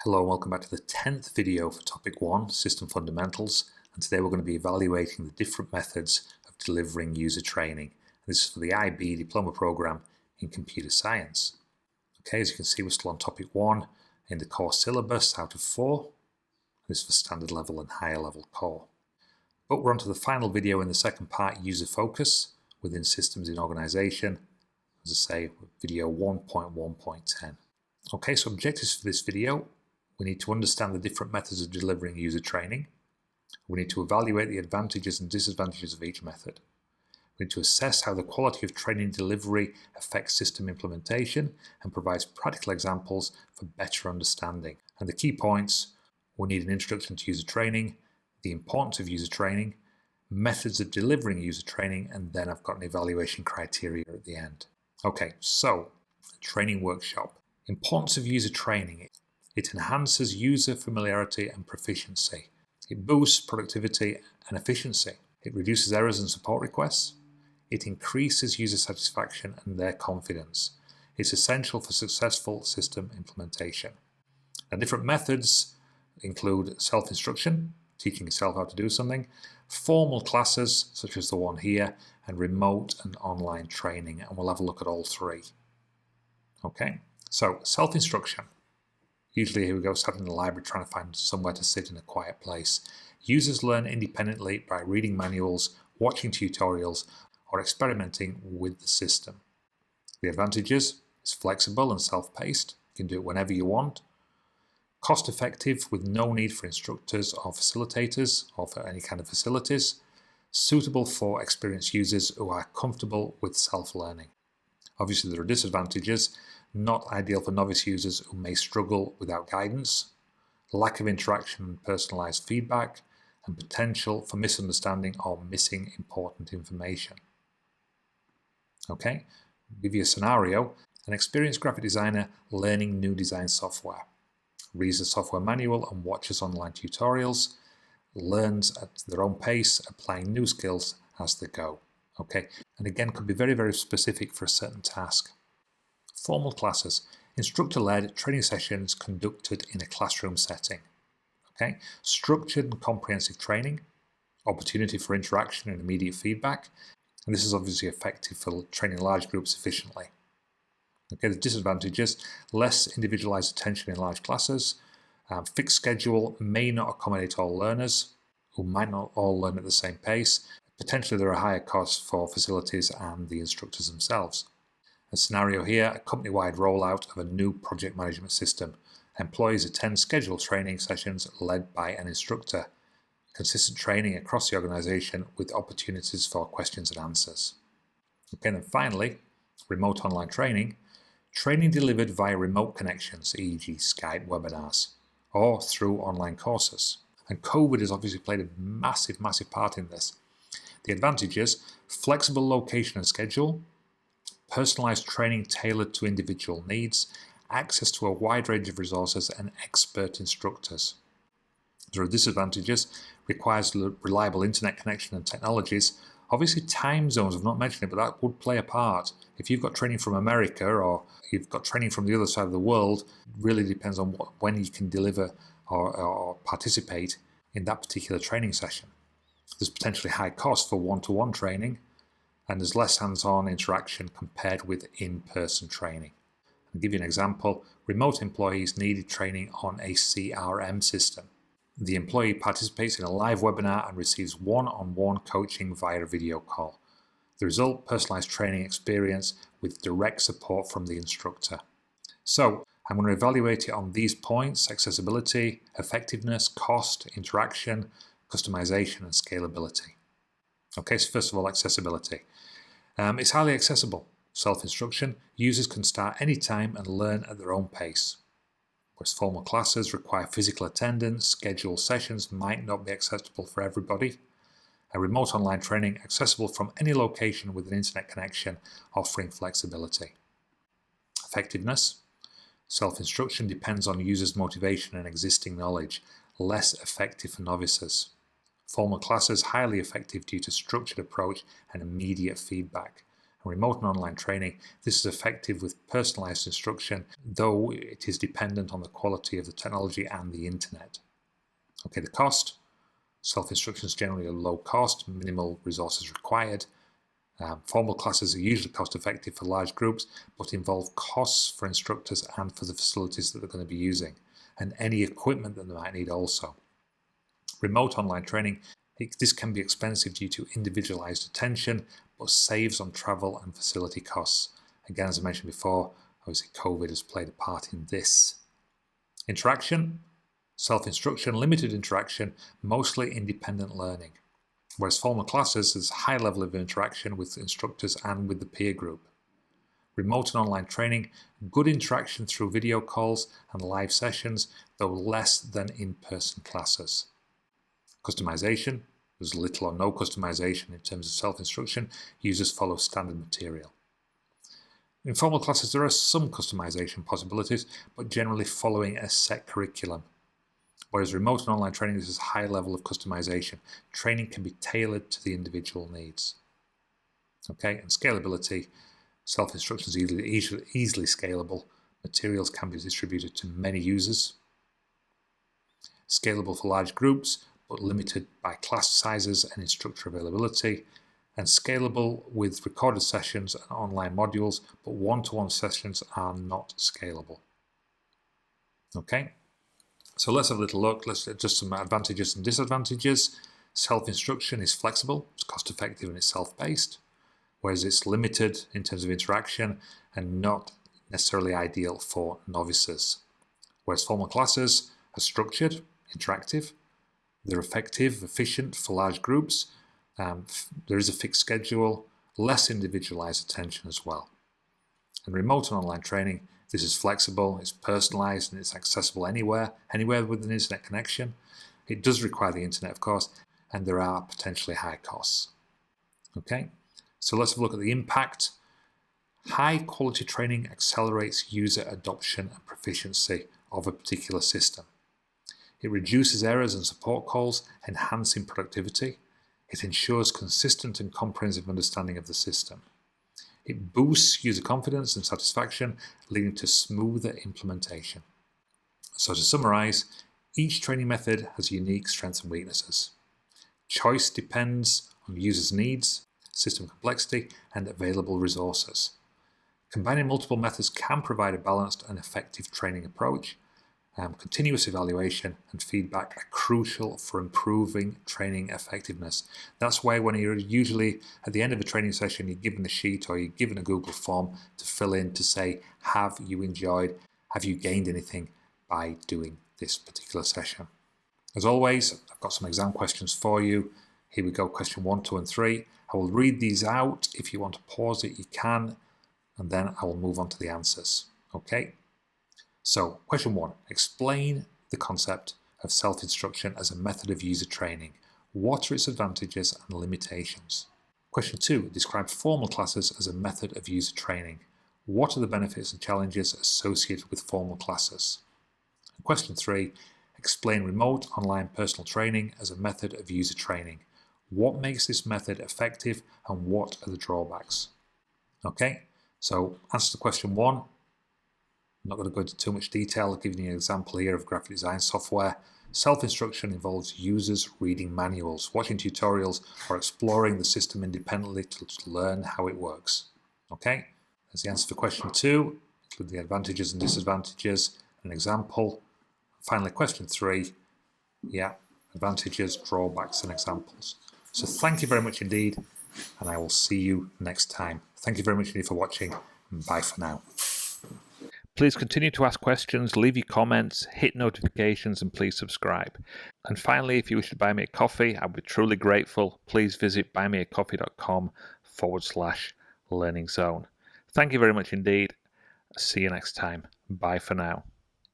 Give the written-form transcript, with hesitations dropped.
Hello and welcome back to the 10th video for Topic 1, System Fundamentals, and today we're going to be evaluating the different methods of delivering user training. This is for the IB Diploma Programme in Computer Science. Okay, as you can see, we're still on Topic 1 in the core syllabus out of 4. This is for standard level and higher level core. But we're on to the final video in the second part, user focus within systems in organisation, as I say, video 1.1.10. Okay, so objectives for this video: we need to understand the different methods of delivering user training. We need to evaluate the advantages and disadvantages of each method. We need to assess how the quality of training delivery affects system implementation and provides practical examples for better understanding. And the key points: we need an introduction to user training, the importance of user training, methods of delivering user training, and then I've got an evaluation criteria at the end. Okay, so training workshop. Importance of user training. It enhances user familiarity and proficiency. It boosts productivity and efficiency. It reduces errors and support requests. It increases user satisfaction and their confidence. It's essential for successful system implementation. And different methods include self-instruction, teaching yourself how to do something, formal classes such as the one here, and remote and online training, and we'll have a look at all three. Okay, so self-instruction. Usually here we go, sat in the library trying to find somewhere to sit in a quiet place. Users learn independently by reading manuals, watching tutorials, or experimenting with the system. The advantages: it's flexible and self-paced. You can do it whenever you want. Cost-effective with no need for instructors or facilitators or for any kind of facilities. Suitable for experienced users who are comfortable with self-learning. Obviously there are disadvantages. Not ideal for novice users who may struggle without guidance, lack of interaction and personalized feedback, and potential for misunderstanding or missing important information. Okay, I'll give you a scenario: an experienced graphic designer learning new design software, reads the software manual and watches online tutorials, learns at their own pace, applying new skills as they go. Okay, and again, could be very, very specific for a certain task. Formal classes, instructor-led training sessions conducted in a classroom setting. Okay, structured and comprehensive training, opportunity for interaction and immediate feedback, and this is obviously effective for training large groups efficiently. Okay, the disadvantages: less individualized attention in large classes, fixed schedule may not accommodate all learners, who might not all learn at the same pace. Potentially there are higher costs for facilities and the instructors themselves. A scenario here: a company-wide rollout of a new project management system. Employees attend scheduled training sessions led by an instructor. Consistent training across the organization with opportunities for questions and answers. Okay, and then finally, remote online training. Training delivered via remote connections, e.g. Skype webinars, or through online courses. And COVID has obviously played a massive, massive part in this. The advantages: flexible location and schedule, personalized training tailored to individual needs, access to a wide range of resources and expert instructors. There are disadvantages: requires reliable internet connection and technologies. Obviously time zones, I've not mentioned it, but that would play a part. If you've got training from America or you've got training from the other side of the world, it really depends on when you can deliver or participate in that particular training session. There's potentially high cost for one-to-one training, and there's less hands-on interaction compared with in-person training. I'll give you an example. Remote employees needed training on a CRM system. The employee participates in a live webinar and receives one-on-one coaching via a video call. The result: personalized training experience with direct support from the instructor. So I'm going to evaluate it on these points: accessibility, effectiveness, cost, interaction, customization, and scalability. Okay, so first of all, accessibility. It's highly accessible. Self-instruction: users can start anytime and learn at their own pace. Whereas formal classes require physical attendance, scheduled sessions might not be accessible for everybody. A remote online training accessible from any location with an internet connection, offering flexibility. Effectiveness: self-instruction depends on users' motivation and existing knowledge, less effective for novices. Formal classes highly effective due to structured approach and immediate feedback. Remote and online training, this is effective with personalized instruction, though it is dependent on the quality of the technology and the internet. Okay, the cost. Self-instruction is generally a low cost, minimal resources required. Formal classes are usually cost-effective for large groups, but involve costs for instructors and for the facilities that they're going to be using, and any equipment that they might need also. Remote online training, this can be expensive due to individualized attention, but saves on travel and facility costs. Again, as I mentioned before, obviously COVID has played a part in this. Interaction, self-instruction, limited interaction, mostly independent learning. Whereas formal classes, there's a high level of interaction with instructors and with the peer group. Remote and online training, good interaction through video calls and live sessions, though less than in-person classes. Customization, there's little or no customization in terms of self-instruction. Users follow standard material. In formal classes, there are some customization possibilities, but generally following a set curriculum. Whereas remote and online training, this is a high level of customization. Training can be tailored to the individual needs. Okay, and scalability, self-instruction is easily scalable. Materials can be distributed to many users. Scalable for large groups, but limited by class sizes and instructor availability. And scalable with recorded sessions and online modules, but one-to-one sessions are not scalable. Okay, so let's have a little look. Let's just some advantages and disadvantages. Self-instruction is flexible, it's cost-effective, and it's self-based, whereas it's limited in terms of interaction and not necessarily ideal for novices. Whereas formal classes are structured, interactive, they're effective, efficient for large groups. There is a fixed schedule, less individualized attention as well. And remote and online training, this is flexible, it's personalized, and it's accessible anywhere with an internet connection. It does require the internet, of course, and there are potentially high costs. Okay, so let's have a look at the impact. High quality training accelerates user adoption and proficiency of a particular system. It reduces errors and support calls, enhancing productivity. It ensures consistent and comprehensive understanding of the system. It boosts user confidence and satisfaction, leading to smoother implementation. So to summarize, each training method has unique strengths and weaknesses. Choice depends on users' needs, system complexity, and available resources. Combining multiple methods can provide a balanced and effective training approach. Continuous evaluation and feedback are crucial for improving training effectiveness. That's why when you're usually at the end of a training session, you're given a sheet or you're given a Google form to fill in to say, have you enjoyed, have you gained anything by doing this particular session? As always, I've got some exam questions for you. Here we go, question 1, 2, and 3. I will read these out. If you want to pause it, you can, and then I will move on to the answers. Okay? So, question 1, explain the concept of self-instruction as a method of user training. What are its advantages and limitations? Question 2, describe formal classes as a method of user training. What are the benefits and challenges associated with formal classes? And question 3, explain remote online personal training as a method of user training. What makes this method effective and what are the drawbacks? Okay, so answer to question 1. I'm not going to go into too much detail. I'll give you an example here of graphic design software. Self-instruction involves users reading manuals, watching tutorials, or exploring the system independently to learn how it works. Okay, that's the answer for question 2. Include the advantages and disadvantages, an example. Finally, question 3. Advantages, drawbacks, and examples. So thank you very much indeed, and I will see you next time. Thank you very much indeed for watching, and bye for now. Please continue to ask questions, leave your comments, hit notifications, and please subscribe. And finally, if you wish to buy me a coffee, I'd be truly grateful. Please visit buymeacoffee.com/learning zone. Thank you very much indeed. See you next time. Bye for now.